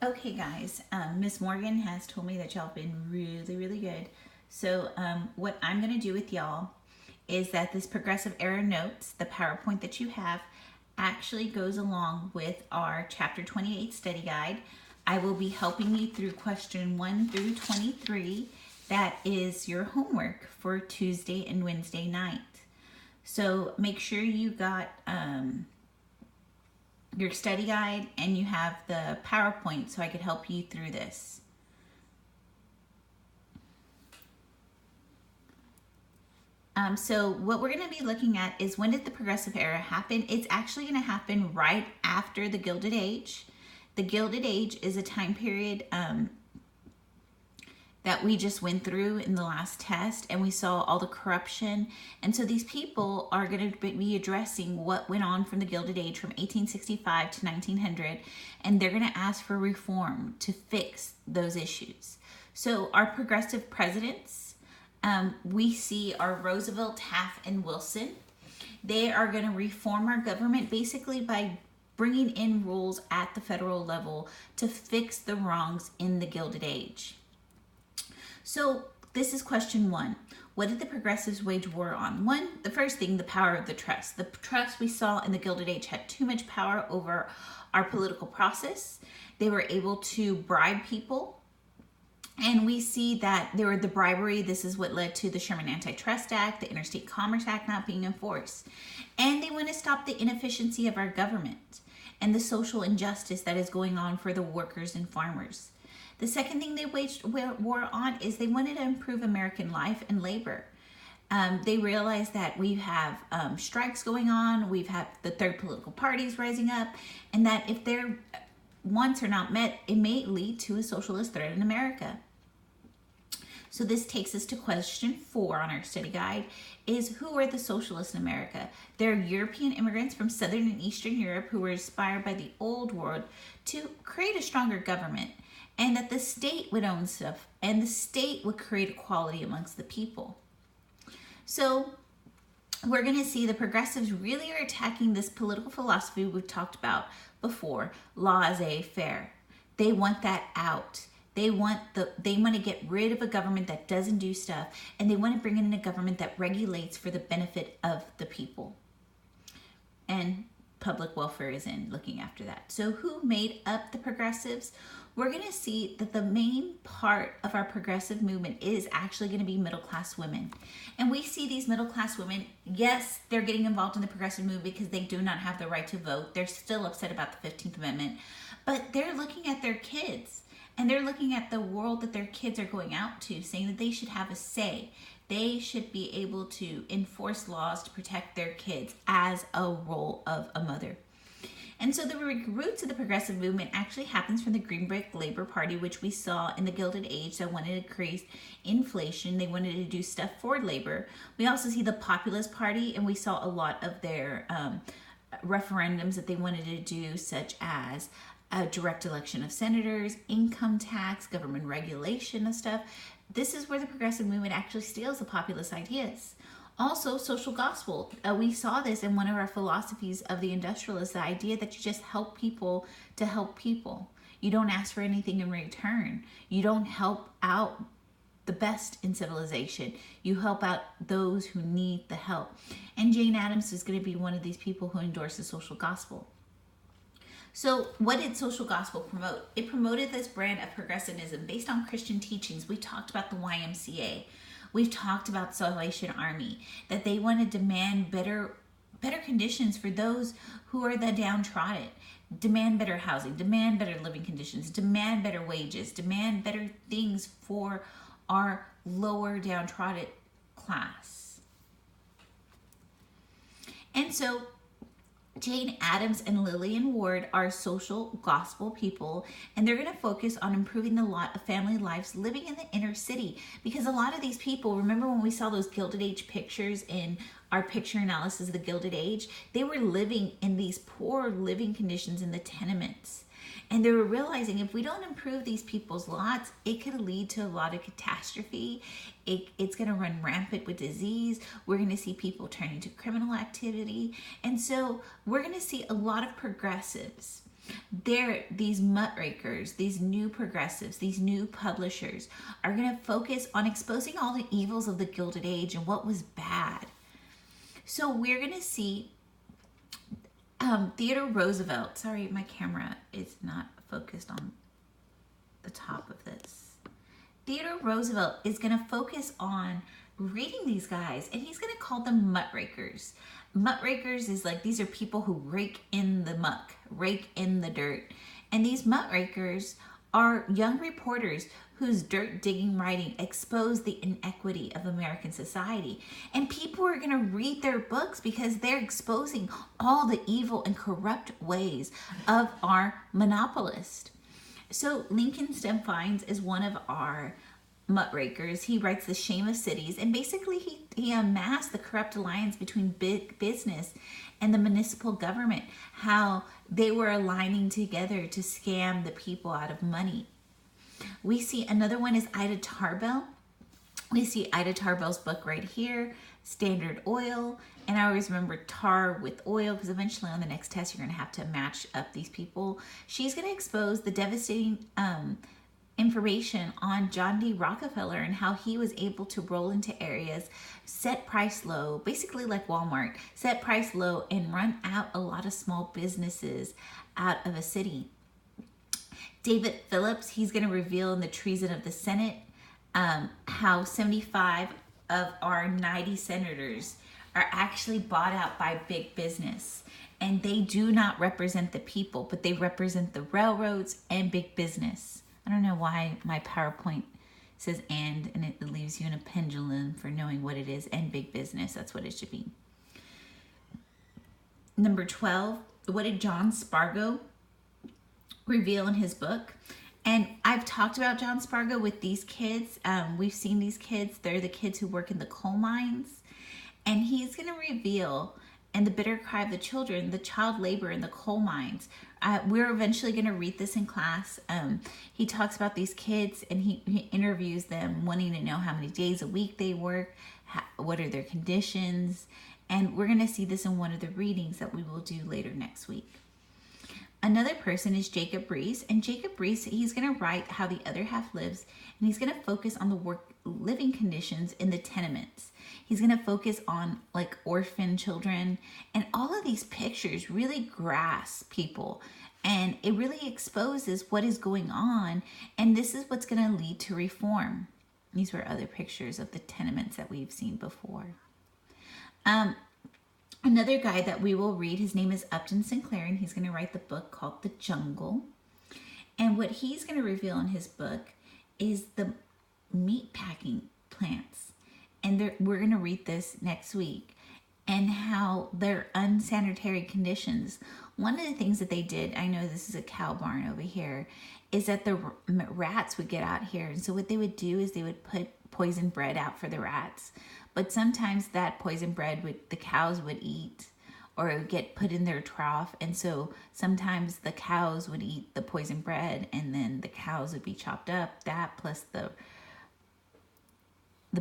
Okay, guys, Miss Morgan has told me that y'all have been really, really good. So, what I'm going to do with y'all is that this progressive era notes, the PowerPoint that you have, actually goes along with our Chapter 28 study guide. I will be helping you through question 1 through 23. That is your homework for Tuesday and Wednesday night. So, make sure you got your study guide and you have the PowerPoint so I could help you through this. So what we're going to be looking at is, when did the progressive era happen? It's actually going to happen right after the Gilded Age. The Gilded Age is a time period that we just went through in the last test, and we saw all the corruption. And so these people are going to be addressing what went on from the Gilded Age from 1865 to 1900, and they're going to ask for reform to fix those issues. So our progressive presidents, we see are Roosevelt, Taft, and Wilson. They are going to reform our government basically by bringing in rules at the federal level to fix the wrongs in the Gilded Age. So this is question 1. What did the progressives wage war on? The first thing, the power of the trust. The trust we saw in the Gilded Age had too much power over our political process. They were able to bribe people. And we see that there were the bribery. This is what led to the Sherman Antitrust Act, the Interstate Commerce Act not being enforced. And they want to stop the inefficiency of our government and the social injustice that is going on for the workers and farmers. The second thing they waged war on is they wanted to improve American life and labor. They realized that we have strikes going on, we've had the third political parties rising up, and that if their wants are not met, it may lead to a socialist threat in America. So this takes us to question 4 on our study guide, is who are the socialists in America? They're European immigrants from Southern and Eastern Europe who were inspired by the old world to create a stronger government, and that the state would own stuff and the state would create equality amongst the people. So we're going to see the progressives really are attacking this political philosophy we've talked about before, laissez-faire. They want that out. They want to get rid of a government that doesn't do stuff, and they want to bring in a government that regulates for the benefit of the people. And public welfare is in looking after that. So who made up the progressives? We're going to see that the main part of our progressive movement is actually going to be middle-class women. And we see these middle-class women, yes, they're getting involved in the progressive movement because they do not have the right to vote. They're still upset about the 15th Amendment. But they're looking at their kids, and they're looking at the world that their kids are going out to, saying that they should have a say. They should be able to enforce laws to protect their kids as a role of a mother. And so the roots of the progressive movement actually happens from the Green Brick Labor Party, which we saw in the Gilded Age that wanted to increase inflation. They wanted to do stuff for labor. We also see the Populist Party, and we saw a lot of their referendums that they wanted to do, such as a direct election of senators, income tax, government regulation of stuff. This is where the progressive movement actually steals the populist ideas. Also, social gospel. We saw this in one of our philosophies of the industrialists, the idea that you just help people to help people. You don't ask for anything in return. You don't help out the best in civilization. You help out those who need the help. And Jane Addams is going to be one of these people who endorses social gospel. So what did social gospel promote? It promoted this brand of progressivism based on Christian teachings. We talked about the YMCA. We've talked about Salvation Army, that they want to demand better conditions for those who are the downtrodden, demand better housing, demand better living conditions, demand better wages, demand better things for our lower downtrodden class. And so Jane Addams and Lillian Ward are social gospel people, and they're going to focus on improving the lot of family lives living in the inner city, because a lot of these people, remember when we saw those Gilded Age pictures in our picture analysis of the Gilded Age, they were living in these poor living conditions in the tenements. And they were realizing if we don't improve these people's lots, it could lead to a lot of catastrophe. It's going to run rampant with disease. We're going to see people turning to criminal activity. And so we're going to see a lot of progressives These muckrakers, these new progressives, these new publishers are going to focus on exposing all the evils of the Gilded Age and what was bad. So we're going to see Theodore Roosevelt. Sorry, my camera is not focused on the top of this. Theodore Roosevelt is going to focus on reading these guys, and he's going to call them muckrakers. Muckrakers is like, these are people who rake in the muck, rake in the dirt. And these muckrakers are young reporters whose dirt digging writing exposed the inequity of American society. And people are going to read their books because they're exposing all the evil and corrupt ways of our monopolist. So Lincoln Steffines is one of our muckrakers. He writes The Shame of Cities, and basically he amassed the corrupt alliance between big business and the municipal government, how they were aligning together to scam the people out of money. We see another one is Ida Tarbell. We see Ida Tarbell's book right here, Standard Oil. And I always remember tar with oil, because eventually on the next test, you're going to have to match up these people. She's going to expose the devastating information on John D. Rockefeller and how he was able to roll into areas, set price low, basically like Walmart, set price low and run out a lot of small businesses out of a city. David Phillips, he's going to reveal in The Treason of the Senate how 75 of our 90 senators are actually bought out by big business. And they do not represent the people, but they represent the railroads and big business. I don't know why my PowerPoint says and it leaves you in a pendulum for knowing what it is, and big business. That's what it should be. Number 12, what did John Spargo reveal in his book? And I've talked about John Spargo with these kids. We've seen these kids. They're the kids who work in the coal mines. And he's going to reveal in The Bitter Cry of the Children, the child labor in the coal mines. We're eventually going to read this in class. He talks about these kids, and he interviews them, wanting to know how many days a week they work, what are their conditions. And we're going to see this in one of the readings that we will do later next week. Another person is Jacob Riis, and Jacob Riis, he's going to write how the other half lives, and he's going to focus on the living conditions in the tenements. He's going to focus on like orphan children, and all of these pictures really grasp people, and it really exposes what is going on, and this is what's going to lead to reform. These were other pictures of the tenements that we've seen before. Another guy that we will read, his name is Upton Sinclair, and he's going to write the book called The Jungle. And what he's going to reveal in his book is the meat packing plants. And we're going to read this next week, and how their unsanitary conditions. One of the things that they did, I know this is a cow barn over here, is that the rats would get out here. And so what they would do is they would put poison bread out for the rats. But sometimes that poison bread the cows would eat, or it would get put in their trough. And so sometimes the cows would eat the poison bread, and then the cows would be chopped up. That plus the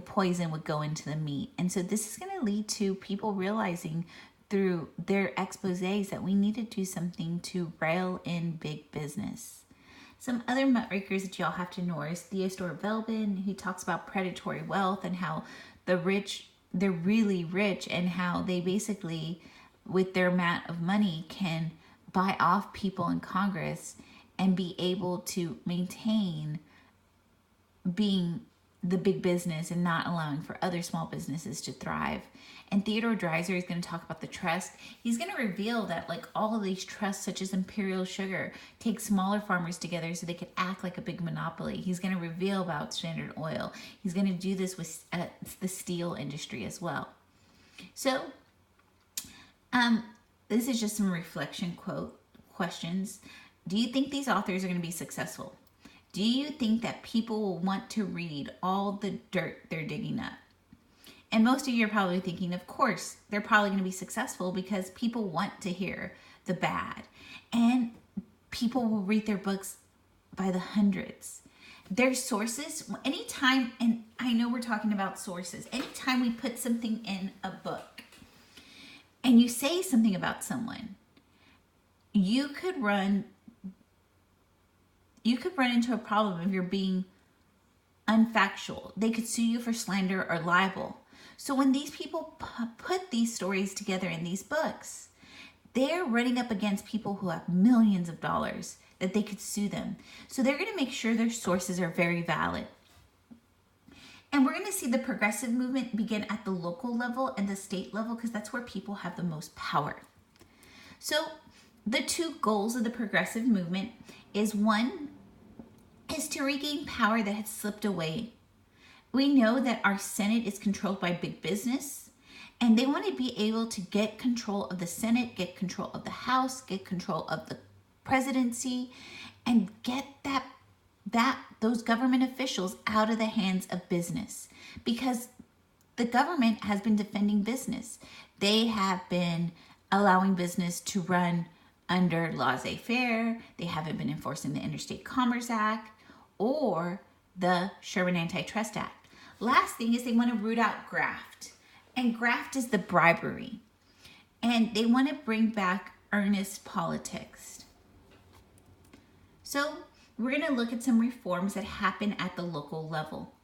poison would go into the meat. And so this is going to lead to people realizing through their exposés that we need to do something to rail in big business. Some other muckrakers that y'all have to know is Theodore Velbin. He talks about predatory wealth and how the rich, they're really rich, and how they basically, with their amount of money, can buy off people in Congress and be able to maintain being the big business and not allowing for other small businesses to thrive. And Theodore Dreiser is going to talk about the trust. He's going to reveal that like all of these trusts, such as Imperial Sugar, take smaller farmers together so they could act like a big monopoly. He's going to reveal about Standard Oil. He's going to do this with the steel industry as well. So this is just some reflection questions. Do you think these authors are going to be successful? Do you think that people will want to read all the dirt they're digging up? And most of you are probably thinking, of course, they're probably going to be successful because people want to hear the bad. And people will read their books by the hundreds. Their sources, anytime, and I know we're talking about sources, anytime we put something in a book and you say something about someone, you could run you could run into a problem if you're being unfactual. They could sue you for slander or libel. So when these people put these stories together in these books, they're running up against people who have millions of dollars that they could sue them. So they're going to make sure their sources are very valid. And we're going to see the progressive movement begin at the local level and the state level, because that's where people have the most power. So the two goals of the progressive movement is, one is to regain power that had slipped away. We know that our Senate is controlled by big business, and they want to be able to get control of the Senate, get control of the House, get control of the presidency, and get those government officials out of the hands of business, because the government has been defending business. They have been allowing business to run under laissez-faire. They haven't been enforcing the Interstate Commerce Act or the Sherman Antitrust Act. Last thing is they want to root out graft. And graft is the bribery. And they want to bring back earnest politics. So we're going to look at some reforms that happen at the local level.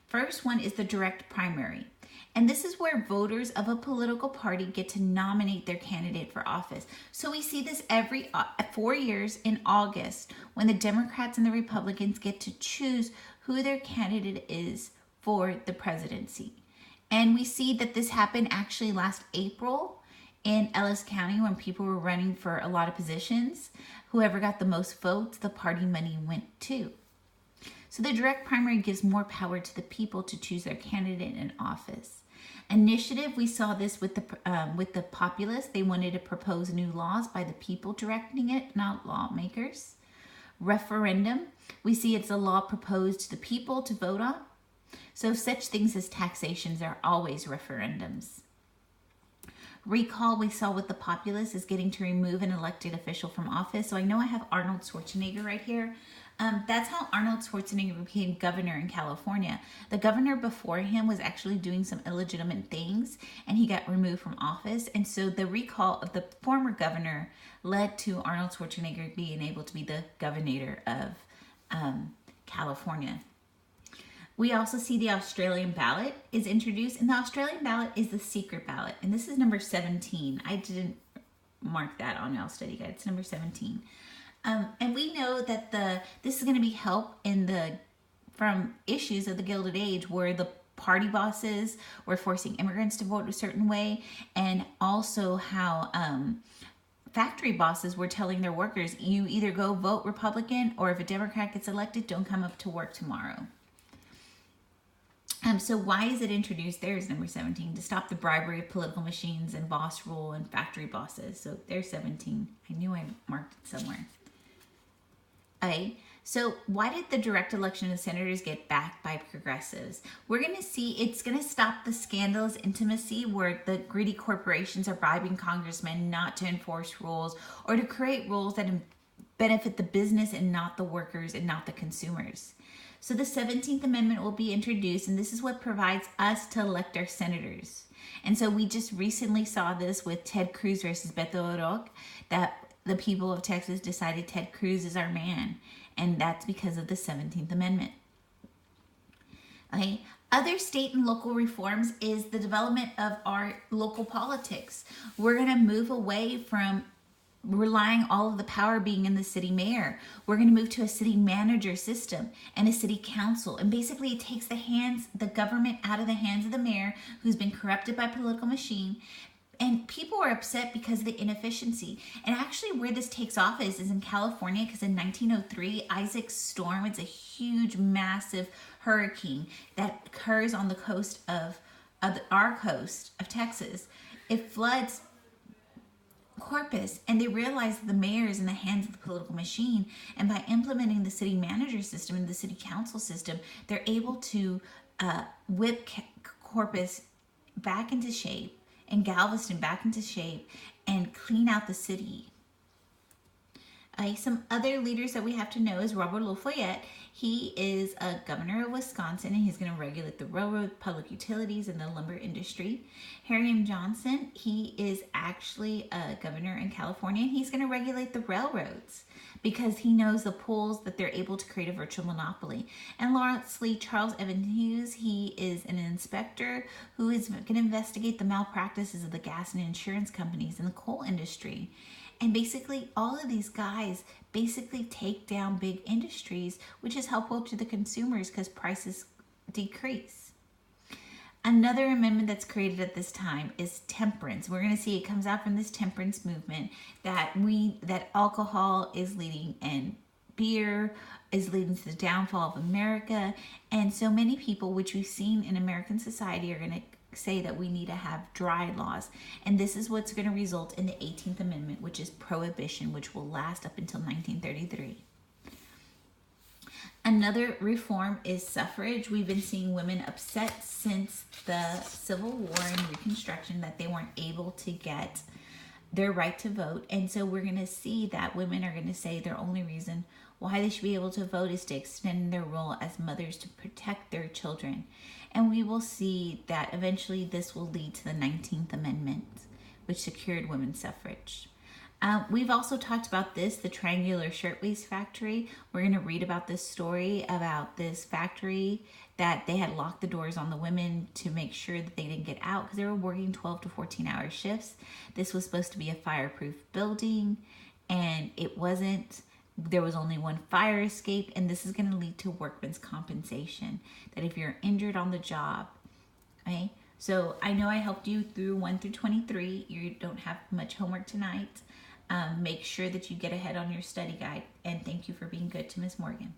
First one is the direct primary. And this is where voters of a political party get to nominate their candidate for office. So we see this every 4 years in August, when the Democrats and the Republicans get to choose who their candidate is for the presidency. And we see that this happened actually last April in Ellis County, when people were running for a lot of positions. Whoever got the most votes, the party money went to. So the direct primary gives more power to the people to choose their candidate in office. Initiative, we saw this with the populace. They wanted to propose new laws by the people directing it, not lawmakers. Referendum, we see it's a law proposed to the people to vote on. So such things as taxations are always referendums. Recall, we saw with the populace, is getting to remove an elected official from office. So I know I have Arnold Schwarzenegger right here. That's how Arnold Schwarzenegger became governor in California. The governor before him was actually doing some illegitimate things, and he got removed from office. And so the recall of the former governor led to Arnold Schwarzenegger being able to be the governor of California. We also see the Australian ballot is introduced, and the Australian ballot is the secret ballot. And this is number 17. I didn't mark that on y'all's study guide. It's number 17. And we know that this is going to be help from issues of the Gilded Age, where the party bosses were forcing immigrants to vote a certain way, and also how factory bosses were telling their workers, you either go vote Republican, or if a Democrat gets elected, don't come up to work tomorrow. So why is it introduced? There's number 17, to stop the bribery of political machines and boss rule and factory bosses. So there's 17. I knew I marked it somewhere. Okay, so why did the direct election of senators get backed by progressives? We're going to see it's going to stop the scandalous intimacy where the greedy corporations are bribing congressmen not to enforce rules, or to create rules that benefit the business and not the workers and not the consumers. So the 17th Amendment will be introduced, and this is what provides us to elect our senators. And so we just recently saw this with Ted Cruz versus Beto O'Rourke, that the people of Texas decided Ted Cruz is our man, and that's because of the 17th Amendment. Okay. Other state and local reforms is the development of our local politics. We're going to move away from relying all of the power being in the city mayor. We're going to move to a city manager system and a city council. And basically it takes the government out of the hands of the mayor, who's been corrupted by political machine. And people are upset because of the inefficiency. And actually where this takes off is in California, because in 1903, Isaac Storm, it's a huge, massive hurricane that occurs on the coast of our coast of Texas. It floods Corpus, and they realize that the mayor is in the hands of the political machine, and by implementing the city manager system and the city council system, they're able to whip Corpus back into shape and Galveston back into shape and clean out the city. Some other leaders that we have to know is Robert Lafayette. He is a governor of Wisconsin, and he's going to regulate the railroad, public utilities, and the lumber industry. Harry M. Johnson, he is actually a governor in California, and he's going to regulate the railroads because he knows the pulls that they're able to create a virtual monopoly. And lastly, Charles Evans Hughes, he is an inspector who is going to investigate the malpractices of the gas and insurance companies in the coal industry. And basically, all of these guys basically take down big industries, which is helpful to the consumers because prices decrease. Another amendment that's created at this time is temperance. We're going to see it comes out from this temperance movement that alcohol is leading and beer is leading to the downfall of America. And so many people, which we've seen in American society, are going to say that we need to have dry laws, and this is what's going to result in the 18th Amendment, which is prohibition, which will last up until 1933. Another reform is suffrage. We've been seeing women upset since the Civil War and Reconstruction that they weren't able to get their right to vote, and so we're going to see that women are going to say their only reason why they should be able to vote is to extend their role as mothers to protect their children. And we will see that eventually this will lead to the 19th Amendment, which secured women's suffrage. We've also talked about this, the Triangular Shirtwaist Factory. We're going to read about this story about this factory that they had locked the doors on the women to make sure that they didn't get out because they were working 12 to 14-hour shifts. This was supposed to be a fireproof building, and it wasn't. There was only one fire escape, and this is going to lead to workman's compensation, that if you're injured on the job, okay? So I know I helped you through 1 through 23. You don't have much homework tonight. Make sure that you get ahead on your study guide, and thank you for being good to Miss Morgan.